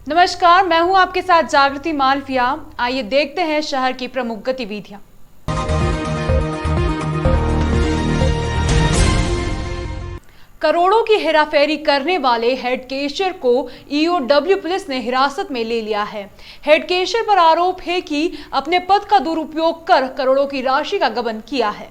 नमस्कार, मैं हूं आपके साथ जागृति मालविया। आइए देखते हैं शहर की प्रमुख गतिविधियां। करोड़ों की हेराफेरी करने वाले हेड कैशियर को ईओडब्ल्यू पुलिस ने हिरासत में ले लिया है। हेड कैशियर पर आरोप है कि अपने पद का दुरुपयोग कर करोड़ों की राशि का गबन किया है।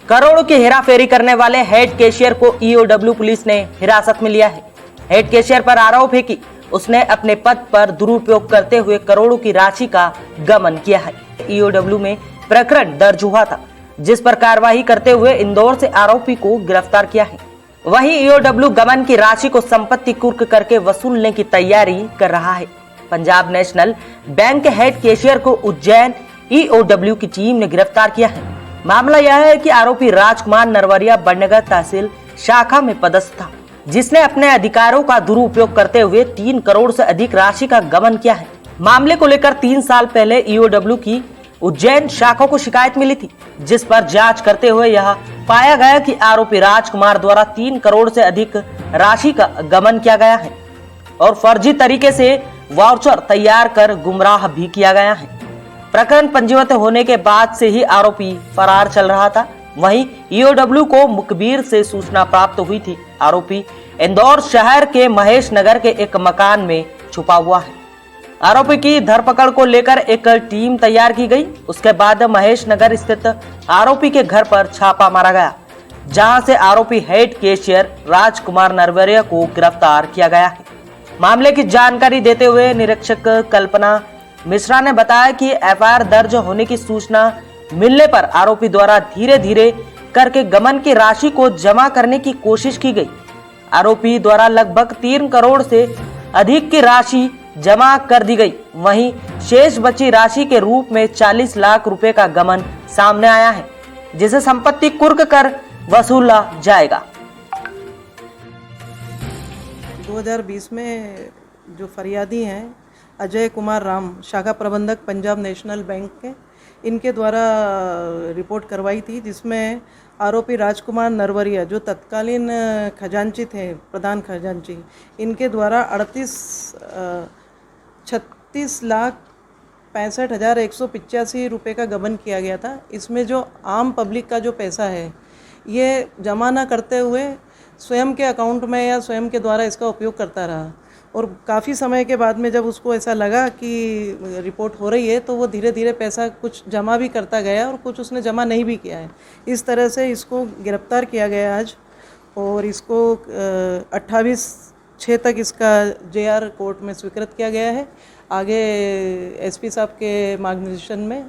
करोड़ों की हेराफेरी करने वाले हेड कैशियर को ईओडब्ल्यू पुलिस ने हिरासत में लिया है। हेड कैशियर पर आरोप है कि उसने अपने पद पर दुरुपयोग करते हुए करोड़ों की राशि का गबन किया है। ईओडब्ल्यू में प्रकरण दर्ज हुआ था, जिस पर कार्रवाई करते हुए इंदौर से आरोपी को गिरफ्तार किया है। वहीं ईओडब्ल्यू गबन की राशि को संपत्ति कुर्क करके वसूलने की तैयारी कर रहा है। पंजाब नेशनल बैंक के हेड कैशियर को उज्जैन ईओडब्ल्यू की टीम ने गिरफ्तार किया है। मामला यह है कि आरोपी राजकुमार नरवरिया बड़नगर तहसील शाखा में पदस्थ था, जिसने अपने अधिकारों का दुरुपयोग करते हुए 3 करोड़ से अधिक राशि का गबन किया है। मामले को लेकर 3 साल पहले ईओडब्ल्यू की उज्जैन शाखा को शिकायत मिली थी, जिस पर जांच करते हुए यह पाया गया कि आरोपी राजकुमार द्वारा 3 करोड़ से अधिक राशि का गबन किया गया है और फर्जी तरीके से वाउचर तैयार कर गुमराह भी किया गया है। प्रकरण पंजीबद्ध होने के बाद से ही आरोपी फरार चल रहा था। वहीं ईओडब्ल्यू को मुखबिर से सूचना प्राप्त हुई थी। आरोपी इंदौर शहर के महेश नगर के एक मकान में छुपा हुआ है। आरोपी की धरपकड़ को लेकर एक टीम तैयार की गई। उसके बाद महेश नगर स्थित आरोपी के घर पर छापा मारा गया, जहां से आरोपी हेड कैशियर राजकुमार नरवरिया को गिरफ्तार किया गया है। मामले की जानकारी देते हुए निरीक्षक कल्पना मिश्रा ने बताया कि एफआईआर दर्ज होने की सूचना मिलने पर आरोपी द्वारा धीरे धीरे करके गबन की राशि को जमा करने की कोशिश की गई। आरोपी द्वारा लगभग 3 करोड़ से अधिक की राशि जमा कर दी गई। वहीं शेष बची राशि के रूप में 40 लाख रुपए का गबन सामने आया है, जिसे संपत्ति कुर्क कर वसूला जाएगा। 2020 में जो फरियादी हैं अजय कुमार राम, शाखा प्रबंधक पंजाब नेशनल बैंक के, इनके द्वारा रिपोर्ट करवाई थी, जिसमें आरोपी राजकुमार नरवरिया जो तत्कालीन खजांची थे, प्रधान खजांची, इनके द्वारा 36,65,185 रुपये का गबन किया गया था। इसमें जो आम पब्लिक का जो पैसा है ये जमा न करते हुए स्वयं के अकाउंट में या स्वयं के द्वारा इसका उपयोग करता रहा और काफ़ी समय के बाद में जब उसको ऐसा लगा कि रिपोर्ट हो रही है तो वो धीरे धीरे पैसा कुछ जमा भी करता गया और कुछ उसने जमा नहीं भी किया है। इस तरह से इसको गिरफ्तार किया गया आज और इसको 28/6 तक इसका जेआर कोर्ट में स्वीकृत किया गया है। आगे एसपी साहब के मार्गदर्शन में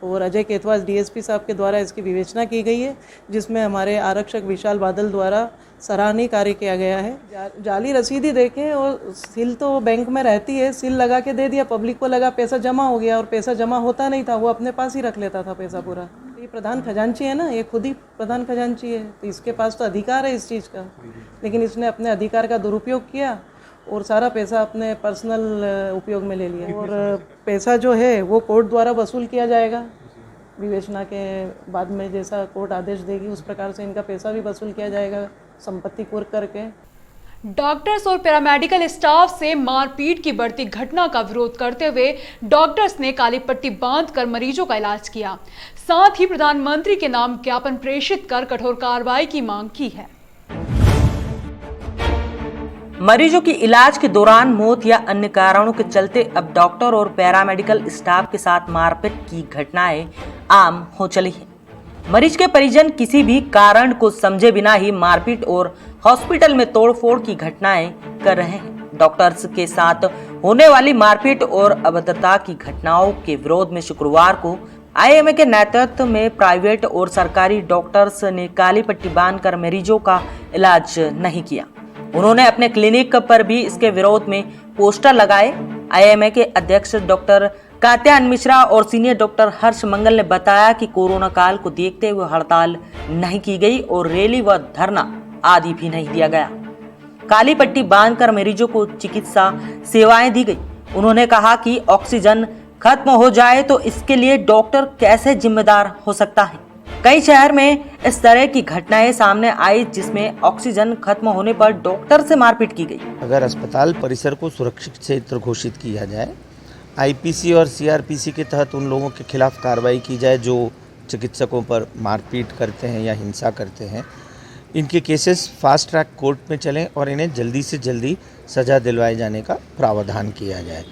और अजय केतवास डीएसपी साहब के द्वारा इसकी विवेचना की गई है, जिसमें हमारे आरक्षक विशाल बादल द्वारा सराहनीय कार्य किया गया है। जाली रसीदी देखें और सील तो बैंक में रहती है, सील लगा के दे दिया, पब्लिक को लगा पैसा जमा हो गया और पैसा जमा होता नहीं था, वो अपने पास ही रख लेता था पैसा पूरा। ये प्रधान खजांची है ना, ये खुद ही प्रधान खजांची है, तो इसके पास तो अधिकार है इस चीज़ का, लेकिन इसने अपने अधिकार का दुरुपयोग किया और सारा पैसा अपने पर्सनल उपयोग में ले लिया। और पैसा जो है वो कोर्ट द्वारा वसूल किया जाएगा, विवेचना के बाद में जैसा कोर्ट आदेश देगी उस प्रकार से इनका पैसा भी वसूल किया जाएगा, संपत्ति कुर्क करके। डॉक्टर्स और पैरामेडिकल स्टाफ से मारपीट की बढ़ती घटना का विरोध करते हुए डॉक्टर्स ने काली पट्टी बांधकर मरीजों का इलाज किया। साथ ही प्रधानमंत्री के नाम ज्ञापन प्रेषित कर कठोर कार्रवाई की मांग की है। मरीजों की इलाज के दौरान मौत या अन्य कारणों के चलते अब डॉक्टर और पैरामेडिकल स्टाफ के साथ मारपीट की घटनाएं आम हो चली हैं। मरीज के परिजन किसी भी कारण को समझे बिना ही मारपीट और हॉस्पिटल में तोड़फोड़ की घटनाएं कर रहे हैं। डॉक्टर्स के साथ होने वाली मारपीट और अभद्रता की घटनाओं के विरोध में शुक्रवार को आईएमए के नेतृत्व में प्राइवेट और सरकारी डॉक्टर्स ने काली पट्टी बांधकर मरीजों का इलाज नहीं किया। उन्होंने अपने क्लिनिक पर भी इसके विरोध में पोस्टर लगाए। आईएमए के अध्यक्ष डॉक्टर कात्यायन मिश्रा और सीनियर डॉक्टर हर्ष मंगल ने बताया कि कोरोना काल को देखते हुए हड़ताल नहीं की गई और रैली व धरना आदि भी नहीं दिया गया। काली पट्टी बांधकर मरीजों को चिकित्सा सेवाएं दी गई। उन्होंने कहा कि ऑक्सीजन खत्म हो जाए तो इसके लिए डॉक्टर कैसे जिम्मेदार हो सकता है। कई शहर में इस तरह की घटनाएं सामने आई जिसमें ऑक्सीजन खत्म होने पर डॉक्टर से मारपीट की गई। अगर अस्पताल परिसर को सुरक्षित क्षेत्र घोषित किया जाए, आईपीसी और सीआरपीसी के तहत उन लोगों के खिलाफ कार्रवाई की जाए जो चिकित्सकों पर मारपीट करते हैं या हिंसा करते हैं, इनके केसेस फास्ट ट्रैक कोर्ट में चलें और इन्हें जल्दी से जल्दी सज़ा दिलवाए जाने का प्रावधान किया जाए।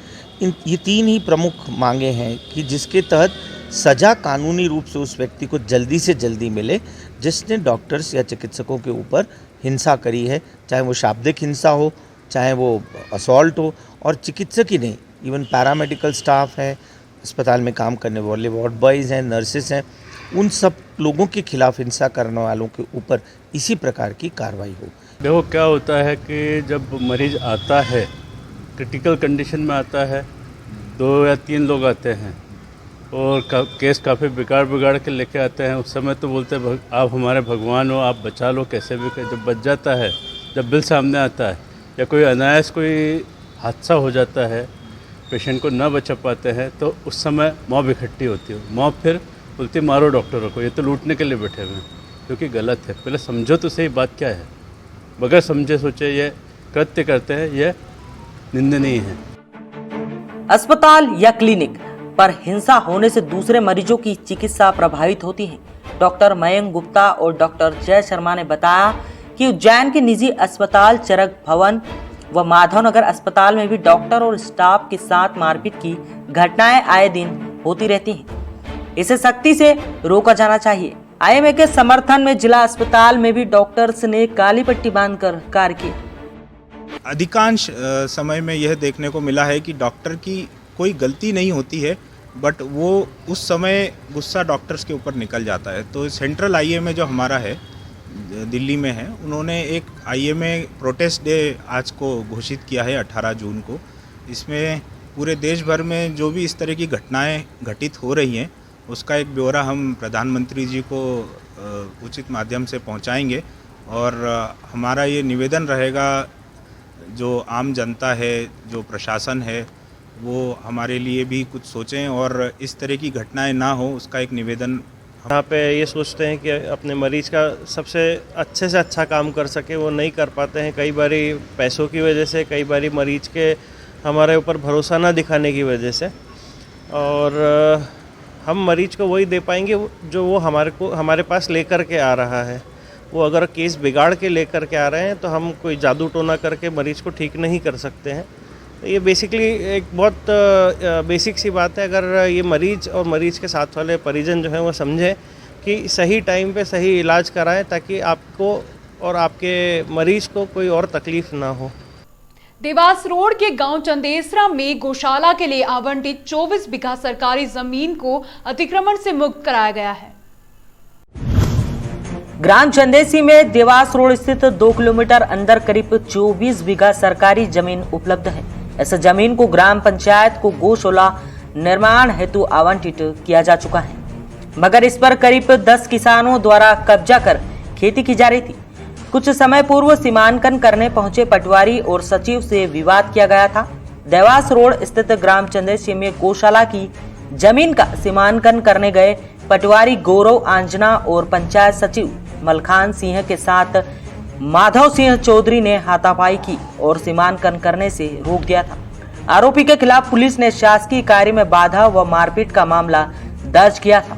ये तीन ही प्रमुख मांगे हैं कि जिसके तहत सज़ा कानूनी रूप से उस व्यक्ति को जल्दी से जल्दी मिले जिसने डॉक्टर्स या चिकित्सकों के ऊपर हिंसा करी है, चाहे वो शाब्दिक हिंसा हो, चाहे वो असॉल्ट हो। और चिकित्सक ही नहीं, इवन पैरामेडिकल स्टाफ है, अस्पताल में काम करने वाले वार्ड बॉयज़ हैं, नर्सेस हैं, उन सब लोगों के खिलाफ हिंसा करने वालों के ऊपर इसी प्रकार की कार्रवाई हो। देखो क्या होता है कि जब मरीज़ आता है, क्रिटिकल कंडीशन में आता है, 2 या 3 लोग आते हैं और केस काफ़ी बिगाड़ के लेके आते हैं, उस समय तो बोलते हैं आप हमारे भगवान हो, आप बचा लो कैसे भी। जब बच जाता है, जब बिल सामने आता है या कोई अनायास कोई हादसा हो जाता है, पेशेंट को न बचा पाते हैं, तो उस समय मॉब इकट्ठी होती है। मॉब फिर बोलती है मारो डॉक्टरों को, ये तो लूटने के लिए बैठे हुए हैं, जो कि गलत है। पहले समझो तो सही बात क्या है। बगैर समझे सोचे ये कृत्य करते हैं, ये निंदनीय है। अस्पताल या क्लिनिक पर हिंसा होने से दूसरे मरीजों की चिकित्सा प्रभावित होती है। डॉक्टर मयंक गुप्ता और डॉक्टर जय शर्मा ने बताया कि उज्जैन के निजी अस्पताल चरक भवन व माधवनगर अस्पताल में भी डॉक्टर और स्टाफ के साथ मारपीट की घटनाएं आए दिन होती रहती हैं। इसे सख्ती से रोका जाना चाहिए। आईएमए के समर्थन में जिला अस्पताल में भी डॉक्टर्स ने काली पट्टी बांधकर कार्य किया। अधिकांश समय में यह देखने को मिला है कि डॉक्टर की कोई गलती नहीं होती है, बट वो उस समय गुस्सा डॉक्टर्स के ऊपर निकल जाता है। तो सेंट्रल आईएमए जो हमारा है, दिल्ली में है, उन्होंने एक आईएमए प्रोटेस्ट डे आज को घोषित किया है 18 जून को। इसमें पूरे देश भर में जो भी इस तरह की घटनाएं घटित हो रही हैं, उसका एक ब्यौरा हम प्रधानमंत्री जी को उचित माध्यम से पहुंचाएंगे। और हमारा ये निवेदन रहेगा, जो आम जनता है, जो प्रशासन है, वो हमारे लिए भी कुछ सोचें और इस तरह की घटनाएं ना हो, उसका एक निवेदन। यहाँ पे ये सोचते हैं कि अपने मरीज़ का सबसे अच्छे से अच्छा काम कर सके, वो नहीं कर पाते हैं। कई बारी पैसों की वजह से, कई बारी मरीज़ के हमारे ऊपर भरोसा ना दिखाने की वजह से। और हम मरीज़ को वही दे पाएंगे जो वो हमारे पास लेकर के आ रहा है। वो अगर केस बिगाड़ के लेकर के आ रहे हैं तो हम कोई जादू टोना करके मरीज़ को ठीक नहीं कर सकते हैं। तो ये बेसिकली एक बहुत बेसिक सी बात है। अगर ये मरीज़ और मरीज़ के साथ वाले परिजन जो हैं वो समझें कि सही टाइम पे सही इलाज कराएं, ताकि आपको और आपके मरीज़ को कोई और तकलीफ़ ना हो। देवास रोड के गांव चंदेसरा में गौशाला के लिए आवंटित 24 बीघा सरकारी जमीन को अतिक्रमण से मुक्त कराया गया है। ग्राम चंदेसी में देवास रोड स्थित 2 किलोमीटर अंदर करीब 24 बीघा सरकारी जमीन उपलब्ध है। इस जमीन को ग्राम पंचायत को गौशाला निर्माण हेतु आवंटित किया जा चुका है, मगर इस पर करीब 10 किसानों द्वारा कब्जा कर खेती की जा रही थी। कुछ समय पूर्व सीमांकन करने पहुंचे पटवारी और सचिव से विवाद किया गया था। देवास रोड स्थित ग्राम चंदेसी में गौशाला की जमीन का सीमांकन करने गए पटवारी गौरव आंजना और पंचायत सचिव मलखान सिंह के साथ माधव सिंह चौधरी ने हाथापाई की और सीमांकन करने से रोक दिया था। आरोपी के खिलाफ पुलिस ने शासकीय कार्य में बाधा व मारपीट का मामला दर्ज किया था।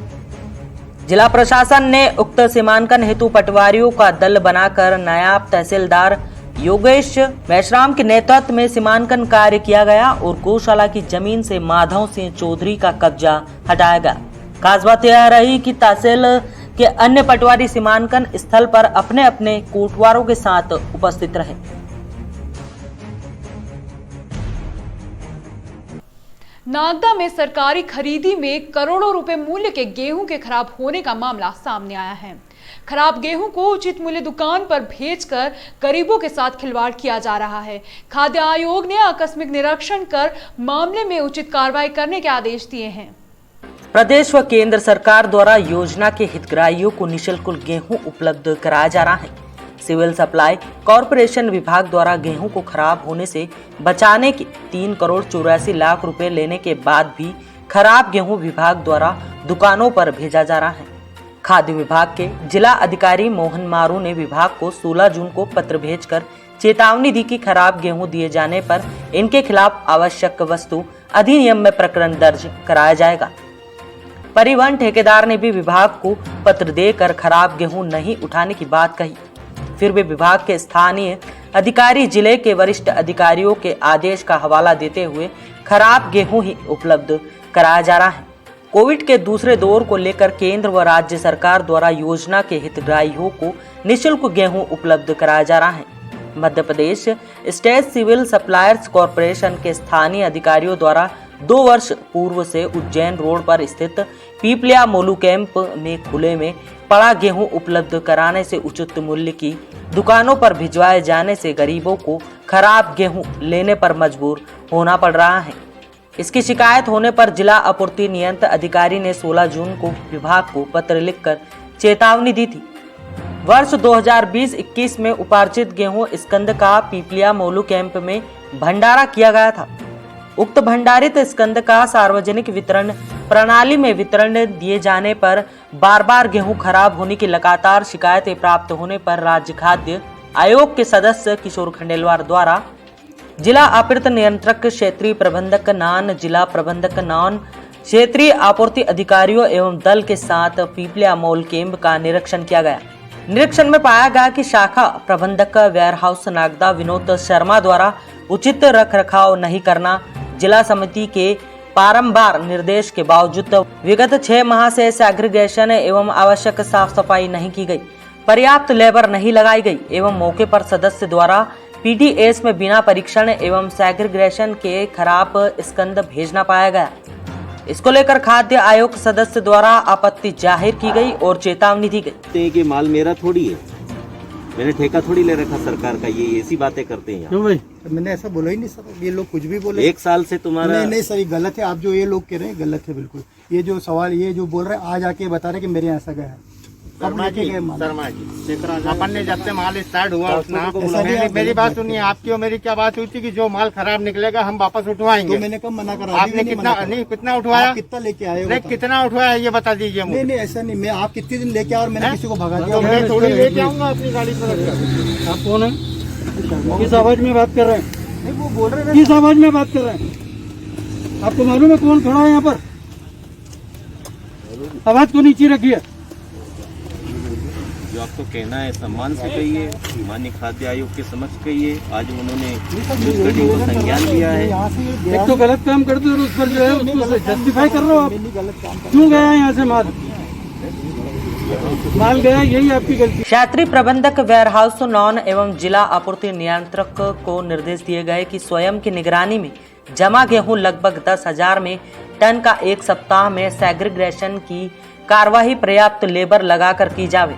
जिला प्रशासन ने उक्त सीमांकन हेतु पटवारियों का दल बनाकर नायब तहसीलदार योगेश मेश्राम के नेतृत्व में सीमांकन कार्य किया गया और गौशाला की जमीन से माधव सिंह चौधरी का कब्जा हटाया गया। खास बात यह रही कि तहसील के अन्य पटवारी सीमांकन स्थल पर अपने अपने कोटवारों के साथ उपस्थित रहे। नागदा में सरकारी खरीदी में करोड़ों रुपए मूल्य के गेहूं के खराब होने का मामला सामने आया है। खराब गेहूं को उचित मूल्य दुकान पर भेजकर गरीबों के साथ खिलवाड़ किया जा रहा है। खाद्य आयोग ने आकस्मिक निरीक्षण कर मामले में उचित कार्रवाई करने के आदेश दिए हैं। प्रदेश व केंद्र सरकार द्वारा योजना के हितग्राहियों को निःशुल्क गेहूं उपलब्ध कराया जा रहा है। सिविल सप्लाई कॉरपोरेशन विभाग द्वारा गेहूं को खराब होने से बचाने के 3 करोड़ 84 लाख रुपए लेने के बाद भी खराब गेहूं विभाग द्वारा दुकानों पर भेजा जा रहा है। खाद्य विभाग के जिला अधिकारी मोहन मारू ने विभाग को 16 जून को पत्र भेजकर चेतावनी दी कि खराब गेहूं दिए जाने पर इनके खिलाफ आवश्यक वस्तु अधिनियम में प्रकरण दर्ज कराया जाएगा। परिवहन ठेकेदार ने भी विभाग को पत्र देकर खराब गेहूं नहीं उठाने की बात कही। फिर भी विभाग के स्थानीय अधिकारी जिले के वरिष्ठ अधिकारियों के आदेश का हवाला देते हुए खराब गेहूं ही उपलब्ध कराया जा रहा है। कोविड के दूसरे दौर को लेकर केंद्र व राज्य सरकार द्वारा योजना के हितग्राहियों को निःशुल्क गेहूं उपलब्ध कराया जा रहा है। Madhya Pradesh state civil suppliers corporation के स्थानीय अधिकारियों द्वारा 2 वर्ष पूर्व से उज्जैन रोड पर स्थित पीपलिया मोलू कैंप में खुले में पड़ा गेहूं उपलब्ध कराने से उचित मूल्य की दुकानों पर भिजवाए जाने से गरीबों को खराब गेहूं लेने पर मजबूर होना पड़ रहा है। इसकी शिकायत होने पर जिला आपूर्ति नियंत्रण अधिकारी ने 16 जून को विभाग को पत्र लिखकर चेतावनी दी थी। वर्ष 2020-21 में उपार्जित गेहूं स्कंद का पीपलिया मोलू कैंप में भंडारा किया गया था। उक्त भंडारित स्कंद का सार्वजनिक वितरण प्रणाली में वितरण दिए जाने पर बार बार गेहूं खराब होने की लगातार शिकायतें प्राप्त होने पर राज्य खाद्य आयोग के सदस्य किशोर खंडेलवाल द्वारा जिला आपूर्ति नियंत्रक क्षेत्रीय प्रबंधक नान, जिला प्रबंधक नान, क्षेत्रीय आपूर्ति अधिकारियों एवं दल के साथ पीपलिया मॉल कैंप का निरीक्षण किया गया। निरीक्षण में पाया गया कि शाखा प्रबंधक वेयरहाउस नागदा विनोद शर्मा द्वारा उचित रखरखाव नहीं करना, जिला समिति के बारंबार निर्देश के बावजूद विगत 6 माह से सेग्रीगेशन एवं आवश्यक साफ सफाई नहीं की गई, पर्याप्त लेबर नहीं लगाई गई एवं मौके पर सदस्य द्वारा पीडीएस में बिना परीक्षण एवं सेग्रीगेशन के खराब स्कंद भेजना पाया गया। इसको लेकर खाद्य आयोग सदस्य द्वारा आपत्ति जाहिर की गई और चेतावनी दी गई। कि माल मेरा थोड़ी है, मैंने ठेका थोड़ी ले रखा सरकार का, ये ऐसी बातें करते हैं। क्यों भाई? मैंने ऐसा बोला ही नहीं सर, ये लोग कुछ भी बोले। 1 साल से तुम्हारा नहीं सर, ये गलत है। आप जो ये लोग कह रहे हैं गलत है बिल्कुल। ये जो सवाल ये जो बोल रहे हैं आज आके बता रहे कि मेरे यहाँ ऐसा गया है। शर्मा जी अपन ने जब से माल स्टार्ट हुआ उतना मेरी बात सुनिए, आपकी और मेरी क्या बात हुई थी कि जो माल खराब निकलेगा हम वापस उठवाएंगे। तो मैंने कब मना करा? आपने कितना उठवाया? कितना लेके आए? नहीं कितना उठवाया ये बता दीजिए मुझे। नहीं ऐसा नहीं, मैं आप कितने दिन लेके आए और मैंने किसी को भगा दिया? मैं थोड़ी लेके आऊंगा अपनी गाड़ी पर। आप कौन है? किस आवाज में बात कर रहे हैं? नहीं वो बोल रहे हैं किस आवाज में बात कर रहे हैं? आपको मालूम है कौन खड़ा है यहाँ पर? आवाज को नीचे रखिए। जो आपको कहना है सम्मान से कहिए, माननीय खाद्य आयोग के समक्ष कहिए। आज उन्होंने उस घटना को संज्ञान लिया है। एक तो गलत काम करते हो उस पर जो है उसको जस्टिफाई कर रहे हो आप। क्यों गया यहाँ से माल गया, यही आपकी गलती। क्षेत्रीय प्रबंधक वेयरहाउस नॉन एवं जिला आपूर्ति नियंत्रक को निर्देश दिए गए कि स्वयं की निगरानी में जमा गेहूं लगभग 10,000 में टन का 1 सप्ताह में सेग्रीगेशन की कार्यवाही पर्याप्त लेबर लगाकर की जावे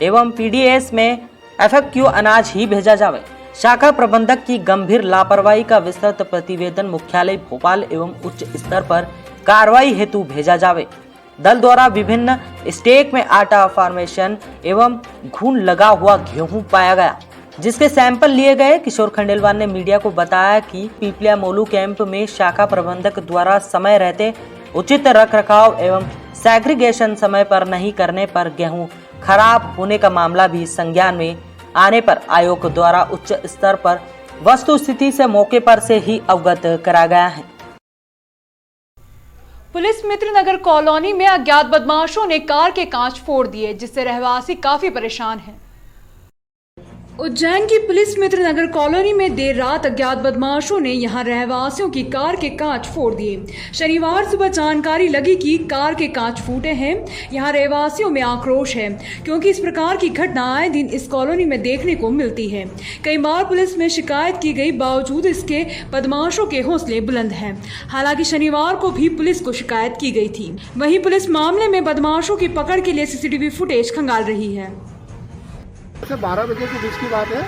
एवं पीडीएस में एफएक्यू अनाज ही भेजा जावे। शाखा प्रबंधक की गंभीर लापरवाही का विस्तृत प्रतिवेदन मुख्यालय भोपाल एवं उच्च स्तर पर कार्रवाई हेतु भेजा जावे। दल द्वारा विभिन्न स्टेक में आटा फॉर्मेशन एवं घुन लगा हुआ गेहूं पाया गया, जिसके सैंपल लिए गए। किशोर खंडेलवाल ने मीडिया को बताया कि पीपलिया मोलू कैंप में शाखा प्रबंधक द्वारा समय रहते उचित रखरखाव एवं सेग्रीगेशन समय पर नहीं करने पर गेहूं खराब होने का मामला भी संज्ञान में आने पर आयोग द्वारा उच्च स्तर पर वस्तुस्थिति से मौके पर से ही अवगत करा गया है। पुलिस मित्र नगर कॉलोनी में अज्ञात बदमाशों ने कार के कांच फोड़ दिए, जिससे रहवासी काफी परेशान हैं। उज्जैन की पुलिस मित्र नगर कॉलोनी में देर रात अज्ञात बदमाशों ने यहां रहवासियों की कार के कांच फोड़ दिए। शनिवार सुबह जानकारी लगी कि कार के कांच फूटे हैं। यहां रहवासियों में आक्रोश है, क्योंकि इस प्रकार की घटना आए दिन इस कॉलोनी में देखने को मिलती है। कई बार पुलिस में शिकायत की गई, बावजूद इसके बदमाशों के हौसले बुलंद हैं। हालांकि शनिवार को भी पुलिस को शिकायत की गई थी। वहीं पुलिस मामले में बदमाशों की पकड़ के लिए सीसीटीवी फुटेज खंगाल रही है। 12 बजे के बीच की बात है।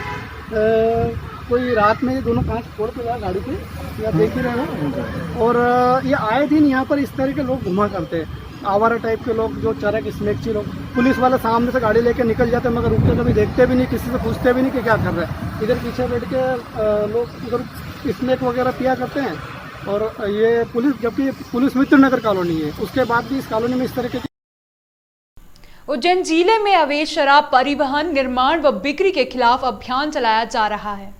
कोई रात में ये दोनों कांच फोड़ के गया गाड़ी के, या देख ही रहे हो। और ये आए दिन यहाँ पर इस तरह के लोग घुमा करते हैं, आवारा टाइप के लोग, जो चरक स्नेकची लोग। पुलिस वाले सामने से गाड़ी लेके निकल जाते हैं, मगर रुकते कभी देखते भी नहीं, किसी से पूछते भी नहीं कि क्या कर रहे हैं। इधर पीछे बैठ के लोग इधर स्नेक वगैरह पिया करते हैं और ये पुलिस, जबकि पुलिस मित्र नगर कॉलोनी है, उसके बाद भी इस कॉलोनी में इस तरह के। उज्जैन जिले में अवैध शराब परिवहन, निर्माण व बिक्री के खिलाफ अभियान चलाया जा रहा है।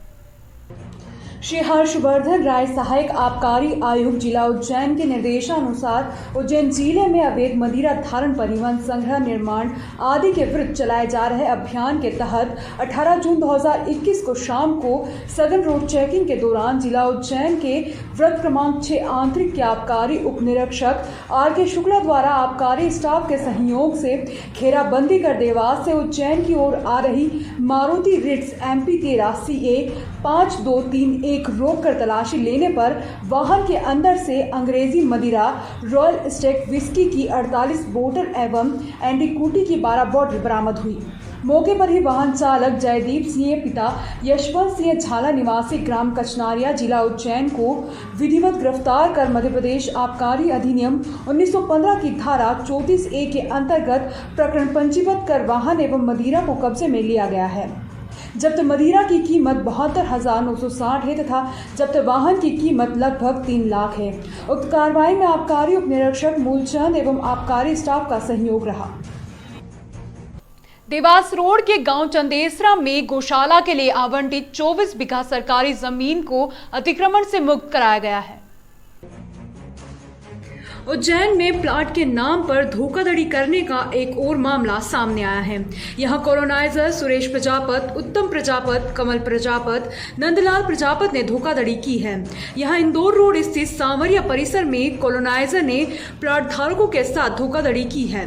श्री हर्षवर्धन राय, सहायक आबकारी आयुक्त जिला उज्जैन के निर्देशानुसार उज्जैन जिले में अवैध मदिरा धारण, परिवहन, संग्रह, निर्माण आदि के विरुद्ध चलाए जा रहे अभियान के तहत 18 जून 2021 को शाम को सघन रोड चेकिंग के दौरान जिला उज्जैन के वृत्त क्रमांक 6 आंतरिक के आबकारी उप निरीक्षक R.K. शुक्ला द्वारा आबकारी स्टाफ के सहयोग से घेराबंदी कर देवास से उज्जैन की ओर आ रही मारुति रिट्स MP 13 CA 5231 रोक कर तलाशी लेने पर वाहन के अंदर से अंग्रेजी मदिरा, रॉयल स्टेक विस्की की 48 बोतल एवं एंटीकूटी की 12 बोतल बरामद हुई। मौके पर ही वाहन चालक जयदीप सिंह पिता यशवंत सिंह झाला निवासी ग्राम कचनारिया जिला उज्जैन को विधिवत गिरफ्तार कर मध्य प्रदेश आबकारी अधिनियम 1915 की धारा 34A के अंतर्गत प्रकरण पंजीबद्ध कर वाहन एवं मदिरा को कब्जे में लिया गया है। जब्त मदिरा की कीमत 72,960 है तथा जब्त वाहन की कीमत लगभग 3 लाख है। उक्त कार्रवाई में आबकारी उप निरीक्षक मूलचंद एवं आबकारी स्टाफ का सहयोग रहा। देवास रोड के गांव चंदेसरा में गौशाला के लिए आवंटित 24 बीघा सरकारी जमीन को अतिक्रमण से मुक्त कराया गया है। उज्जैन में प्लाट के नाम पर धोखाधड़ी करने का एक और मामला सामने आया है। यहां कॉलोनाइजर सुरेश प्रजापत, उत्तम प्रजापत, कमल प्रजापत, नंदलाल प्रजापत ने धोखाधड़ी की है। यहां इंदौर रोड स्थित सांवरिया परिसर में कॉलोनाइजर ने प्लाट धारकों के साथ धोखाधड़ी की है।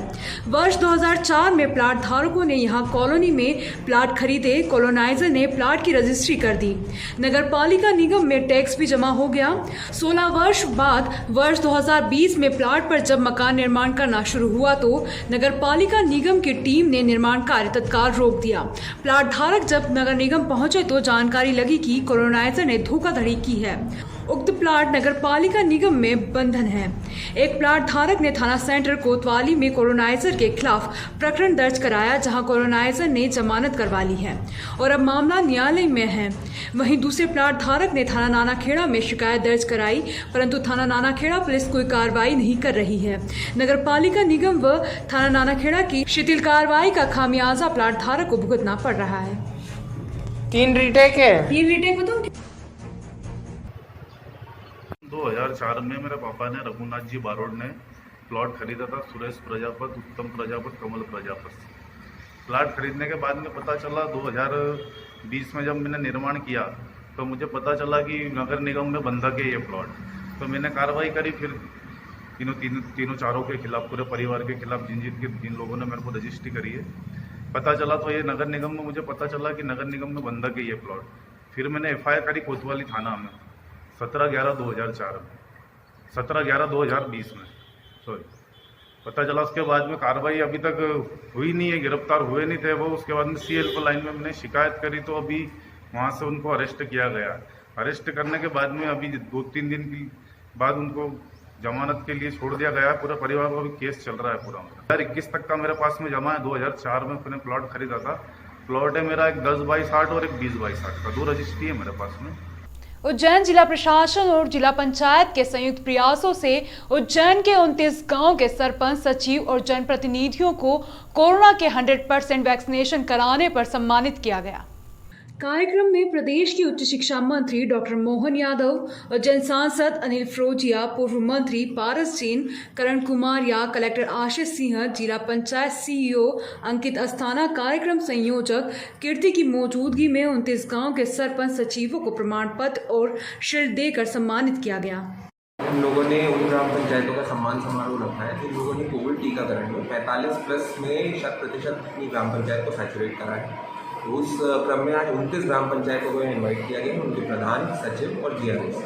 वर्ष 2004 में प्लाट धारकों ने यहां कॉलोनी में प्लाट खरीदे। कॉलोनाइजर ने प्लाट की रजिस्ट्री कर दी। नगर पालिका निगम में टैक्स भी जमा हो गया। 16 वर्ष बाद वर्ष 2020 में प्लाट पर जब मकान निर्माण करना शुरू हुआ तो नगर पालिका निगम की टीम ने निर्माण कार्य तत्काल रोक दिया। प्लाट धारक जब नगर निगम पहुंचे तो जानकारी लगी कि कॉलोनाइजर ने धोखाधड़ी की है। उक्त प्लाट नगर पालिका निगम में बंधन है। एक प्लाट धारक ने थाना सेंटर कोतवाली में कॉलोनाइजर के खिलाफ प्रकरण दर्ज कराया, जहां कॉलोनाइजर ने जमानत करवा ली है और अब मामला न्यायालय में है। वहीं दूसरे प्लाट धारक ने थाना नानाखेड़ा में शिकायत दर्ज कराई, परंतु थाना नानाखेड़ा पुलिस कोई कार्रवाई नहीं कर रही है। नगर पालिका निगम व थाना नानाखेड़ा की शिथिल कार्रवाई का खामियाजा प्लाट धारक को भुगतना पड़ रहा है। 3 रीटेक है। 3 रीटेक बताऊं? 2004 में मेरे पापा ने रघुनाथ जी बारोड ने प्लॉट खरीदा था सुरेश प्रजापत, उत्तम प्रजापत, कमल प्रजापत से। प्लॉट खरीदने के बाद में पता चला 2020 में जब मैंने निर्माण किया तो मुझे पता चला कि नगर निगम में बंधक है ये प्लॉट। तो मैंने कार्रवाई करी, फिर तीनों चारों के खिलाफ, पूरे परिवार के खिलाफ जिन लोगों ने मेरे को रजिस्ट्री करी है, पता चला तो ये नगर निगम में, मुझे पता चला कि नगर निगम में बंधक है ये प्लॉट। फिर मैंने FIR करी कोतवाली थाना में 17/11/2004 में, 17/11/2020 में, सॉरी। पता चला, उसके बाद में कार्रवाई अभी तक हुई नहीं है, गिरफ्तार हुए नहीं थे वो। उसके बाद में CL लाइन में मैंने शिकायत करी तो अभी वहाँ से उनको अरेस्ट किया गया। अरेस्ट करने के बाद में अभी 2-3 दिन के बाद उनको जमानत के लिए छोड़ दिया गया। पूरे परिवार का भी केस चल रहा है पूरा। 2021 तक का मेरे पास में जमा है। 2004 में मैंने प्लॉट खरीदा था। प्लॉट है मेरा एक 10/60 और एक 20/60 का, 2 रजिस्ट्री है मेरे पास में। उज्जैन जिला प्रशासन और जिला पंचायत के संयुक्त प्रयासों से उज्जैन के 29 गांव के सरपंच, सचिव और जनप्रतिनिधियों को कोरोना के 100% वैक्सीनेशन कराने पर सम्मानित किया गया। कार्यक्रम में प्रदेश की उच्च शिक्षा मंत्री डॉक्टर मोहन यादव, उज्जैन सांसद अनिल फिरोजिया, पूर्व मंत्री पारस जैन, करण कुमार या कलेक्टर आशीष सिंह, जिला पंचायत CEO अंकित अस्थाना, कार्यक्रम संयोजक कीर्ति की मौजूदगी में 29 गांव के सरपंच सचिवों को प्रमाण पत्र और शील्ड देकर सम्मानित किया गया। हम लोगों ने उन ग्राम पंचायतों का सम्मान समारोह रखा है जिन लोगों ने कोविड टीकाकरण में 45+ में 100% अपनी ग्राम पंचायत को सैचुरेट करा है। तो उस क्रम में आज 29 ग्राम पंचायतों को इनवाइट किया गया, उनके प्रधान, सचिव और GRS।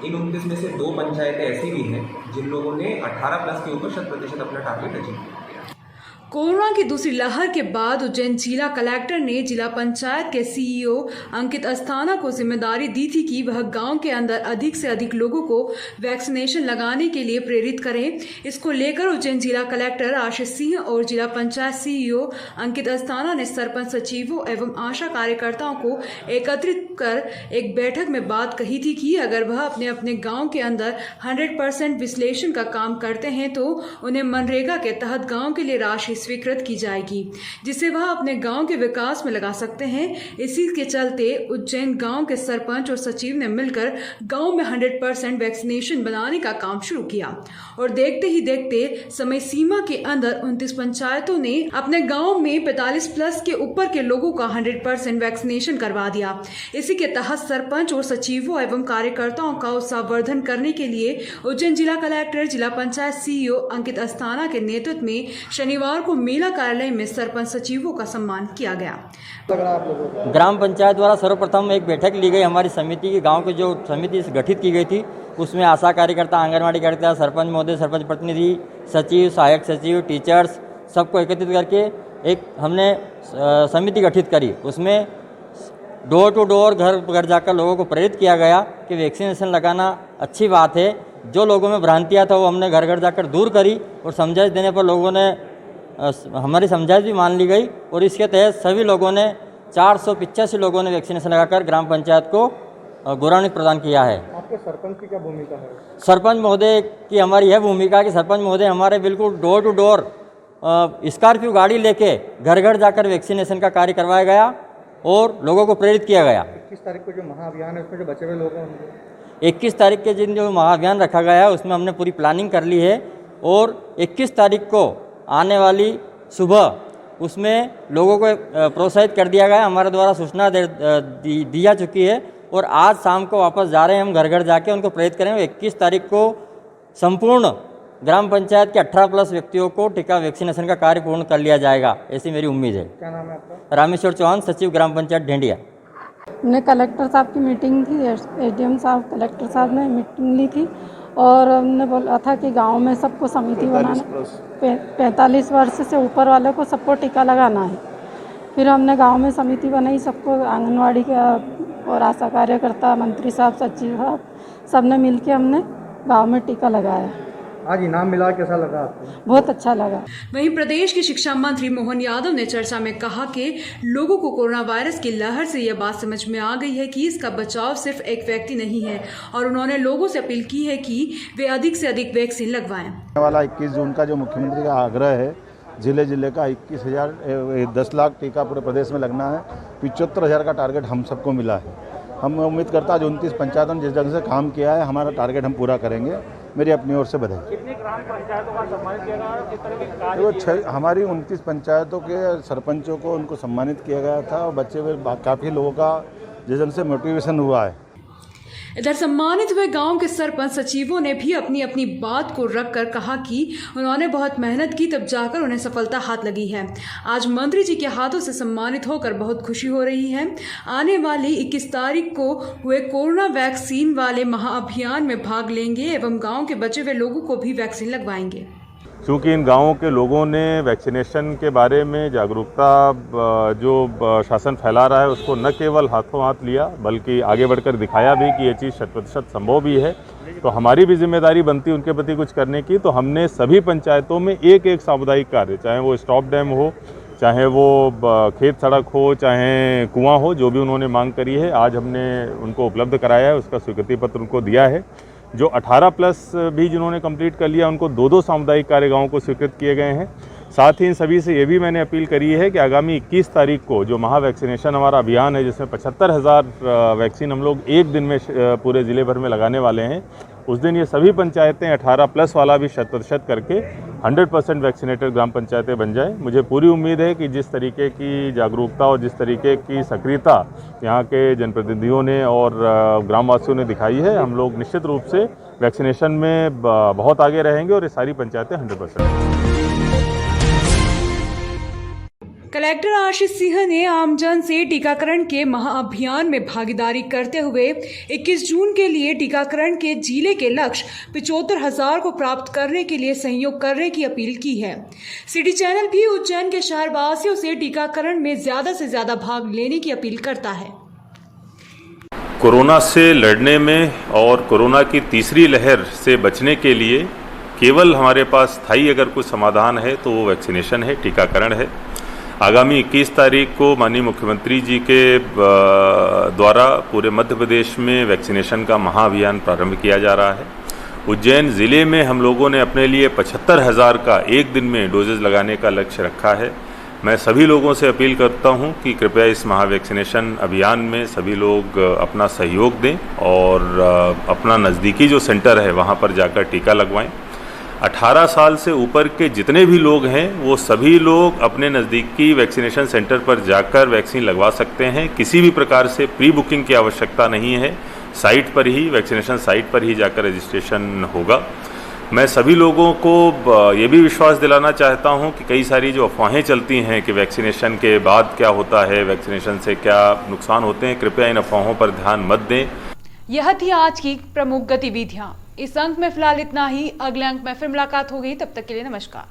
इन 29 में से 2 पंचायतें ऐसी भी हैं जिन लोगों ने 18+ के ऊपर 100% अपना टारगेट अचीव किया। कोरोना की दूसरी लहर के बाद उज्जैन जिला कलेक्टर ने जिला पंचायत के सीईओ अंकित अस्थाना को जिम्मेदारी दी थी कि वह गांव के अंदर अधिक से अधिक लोगों को वैक्सीनेशन लगाने के लिए प्रेरित करें। इसको लेकर उज्जैन जिला कलेक्टर आशीष सिंह और जिला पंचायत सीईओ अंकित अस्थाना ने सरपंच सचिवों एवं आशा कार्यकर्ताओं को एकत्रित कर एक बैठक में बात कही थी कि अगर वह अपने अपने गाँव के अंदर 100% विश्लेषण का काम करते हैं तो उन्हें मनरेगा के तहत गाँव के लिए राशि स्वीकृत की जाएगी, जिसे वह अपने गांव के विकास में लगा सकते हैं। इसी के चलते उज्जैन गांव के सरपंच और सचिव ने मिलकर गांव में 100% वैक्सीनेशन बनाने का काम शुरू किया और देखते ही देखते समय सीमा के अंदर 29 पंचायतों ने अपने गांव में 45 प्लस के ऊपर के लोगों का 100% वैक्सीनेशन करवा दिया। इसी के तहत सरपंच और सचिवों एवं कार्यकर्ताओं का उत्साहवर्धन करने के लिए उज्जैन जिला कलेक्टर जिला पंचायत सीईओ अंकित अस्थाना के नेतृत्व में शनिवार को मेला कार्यालय में सरपंच सचिवों का सम्मान किया गया। ग्राम पंचायत द्वारा सर्वप्रथम एक बैठक ली गई हमारी समिति की, गांव की जो समिति गठित की गई थी उसमें आशा कार्यकर्ता, आंगनवाड़ी कार्यकर्ता, सरपंच महोदय, सरपंच प्रतिनिधि, सचिव, सहायक सचिव, टीचर्स सबको एकत्रित करके एक हमने समिति गठित करी। उसमें डोर टू डोर घर घर जाकर लोगों को प्रेरित किया गया कि वैक्सीनेशन लगाना अच्छी बात है। जो लोगों में भ्रांतियाँ था वो हमने घर घर जाकर दूर करी और समझाइश देने पर लोगों ने हमारी समझाइश भी मान ली गई और इसके तहत सभी लोगों ने 485 लोगों ने वैक्सीनेशन लगाकर ग्राम पंचायत को गौरवान्वित प्रदान किया है। आपके सरपंच की क्या भूमिका है? सरपंच महोदय की हमारी यह भूमिका है कि सरपंच महोदय हमारे बिल्कुल डोर टू डोर स्कॉर्पियो गाड़ी लेके घर घर जाकर वैक्सीनेशन का कार्य करवाया गया और लोगों को प्रेरित किया गया। 21 तारीख को जो महाअभियान है उसमें जो बचे हुए लोग हैं 21 तारीख के दिन जो महाअभियान रखा गया है उसमें हमने पूरी प्लानिंग कर ली है और 21 तारीख को आने वाली सुबह उसमें लोगों को प्रोत्साहित कर दिया गया। हमारे द्वारा सूचना दी जा चुकी है और आज शाम को वापस जा रहे हैं हम घर घर जाके उनको प्रेरित करेंगे। 21 तारीख को संपूर्ण ग्राम पंचायत के 18 प्लस व्यक्तियों को टीका वैक्सीनेशन का कार्य पूर्ण कर लिया जाएगा, ऐसी मेरी उम्मीद है। क्या नाम है आपका? रामेश्वर चौहान, सचिव ग्राम पंचायत ढेंडिया। हमने कलेक्टर साहब की मीटिंग थी, एसडीएम साहब, कलेक्टर साहब ने मीटिंग ली थी और हमने बोला था कि गांव में सबको समिति बनाना, 45 वर्ष से ऊपर वाले को सबको टीका लगाना है। फिर हमने गांव में समिति बनाई, सबको आंगनवाड़ी का और आशा कार्यकर्ता, मंत्री साहब, सचिव साहब सब ने मिल के हमने गाँव में टीका लगाया। आज इनाम मिला, कैसा लगा आपको? बहुत अच्छा लगा। वहीं प्रदेश के शिक्षा मंत्री मोहन यादव ने चर्चा में कहा कि लोगों को कोरोना वायरस की लहर से यह बात समझ में आ गई है कि इसका बचाव सिर्फ एक व्यक्ति नहीं है और उन्होंने लोगों से अपील की है कि वे अधिक से अधिक वैक्सीन लगवाएं। वाला 21 जून का जो मुख्यमंत्री का आग्रह है, जिले का 10 लाख टीका पूरे प्रदेश में लगना है, 75,000 का टारगेट हम सबको मिला है। हम उम्मीद करता है जो 29 पंचायतों ने जिस ढंग से काम किया है हमारा टारगेट हम पूरा करेंगे। मेरी अपनी ओर से बधाई। कितनी ग्राम पंचायतों का सम्मानित किया गया और किस तरह के कार्य? हमारी 29 पंचायतों के सरपंचों को उनको सम्मानित किया गया था और बच्चे हुए काफ़ी लोगों का जिस ढंग से मोटिवेशन हुआ है। इधर सम्मानित हुए गांव के सरपंच सचिवों ने भी अपनी अपनी बात को रखकर कहा कि उन्होंने बहुत मेहनत की तब जाकर उन्हें सफलता हाथ लगी है। आज मंत्री जी के हाथों से सम्मानित होकर बहुत खुशी हो रही है। आने वाली 21 तारीख को हुए कोरोना वैक्सीन वाले महाअभियान में भाग लेंगे एवं गाँव के बचे हुए लोगों को भी वैक्सीन लगवाएंगे। क्योंकि इन गाँवों के लोगों ने वैक्सीनेशन के बारे में जागरूकता जो शासन फैला रहा है उसको न केवल हाथों हाथ लिया बल्कि आगे बढ़कर दिखाया भी कि ये चीज़ 100% संभव भी है। तो हमारी भी जिम्मेदारी बनती है उनके प्रति कुछ करने की। तो हमने सभी पंचायतों में एक एक सामुदायिक कार्य, चाहे वो स्टॉप डैम हो, चाहे वो खेत सड़क हो, चाहे कुआं हो, जो भी उन्होंने मांग करी है आज हमने उनको उपलब्ध कराया है, उसका स्वीकृति पत्र उनको दिया है। जो 18 प्लस भी जिन्होंने कंप्लीट कर लिया उनको 2-2 सामुदायिक कार्य गाँव को स्वीकृत किए गए हैं। साथ ही इन सभी से ये भी मैंने अपील करी है कि आगामी 21 तारीख को जो महा वैक्सीनेशन हमारा अभियान है जिसमें 75,000 वैक्सीन हम लोग एक दिन में पूरे ज़िले भर में लगाने वाले हैं, उस दिन ये सभी पंचायतें 18 प्लस वाला भी 100% करके 100% वैक्सीनेटेड ग्राम पंचायतें बन जाएं। मुझे पूरी उम्मीद है कि जिस तरीके की जागरूकता और जिस तरीके की सक्रियता यहाँ के जनप्रतिनिधियों ने और ग्रामवासियों ने दिखाई है, हम लोग निश्चित रूप से वैक्सीनेशन में बहुत आगे रहेंगे और ये सारी पंचायतें 100%। कलेक्टर आशीष सिंह ने आमजन से टीकाकरण के महाअभियान में भागीदारी करते हुए 21 जून के लिए टीकाकरण के जिले के लक्ष्य 75,000 को प्राप्त करने के लिए सहयोग करने की अपील की है। सिटी चैनल भी उज्जैन के शहरवासियों से टीकाकरण में ज्यादा से ज्यादा भाग लेने की अपील करता है। कोरोना से लड़ने में और कोरोना की तीसरी लहर से बचने के लिए केवल हमारे पास स्थायी अगर कोई समाधान है तो वो वैक्सीनेशन है, टीकाकरण है। आगामी 21 तारीख को माननीय मुख्यमंत्री जी के द्वारा पूरे मध्य प्रदेश में वैक्सीनेशन का महाअभियान प्रारंभ किया जा रहा है। उज्जैन ज़िले में हम लोगों ने अपने लिए 75,000 का एक दिन में डोजेज लगाने का लक्ष्य रखा है। मैं सभी लोगों से अपील करता हूं कि कृपया इस महावैक्सीनेशन अभियान में सभी लोग अपना सहयोग दें और अपना नज़दीकी जो सेंटर है वहां पर जाकर टीका लगवाएं। 18 साल से ऊपर के जितने भी लोग हैं वो सभी लोग अपने नज़दीकी वैक्सीनेशन सेंटर पर जाकर वैक्सीन लगवा सकते हैं। किसी भी प्रकार से प्री बुकिंग की आवश्यकता नहीं है, साइट पर ही वैक्सीनेशन साइट पर ही जाकर रजिस्ट्रेशन होगा। मैं सभी लोगों को ये भी विश्वास दिलाना चाहता हूं कि कई सारी जो अफवाहें चलती हैं कि वैक्सीनेशन के बाद क्या होता है, वैक्सीनेशन से क्या नुकसान होते हैं, कृपया इन अफवाहों पर ध्यान मत दें। यह थी आज की प्रमुख गतिविधियां। इस अंक में फिलहाल इतना ही। अगले अंक में फिर मुलाकात होगी, तब तक के लिए नमस्कार।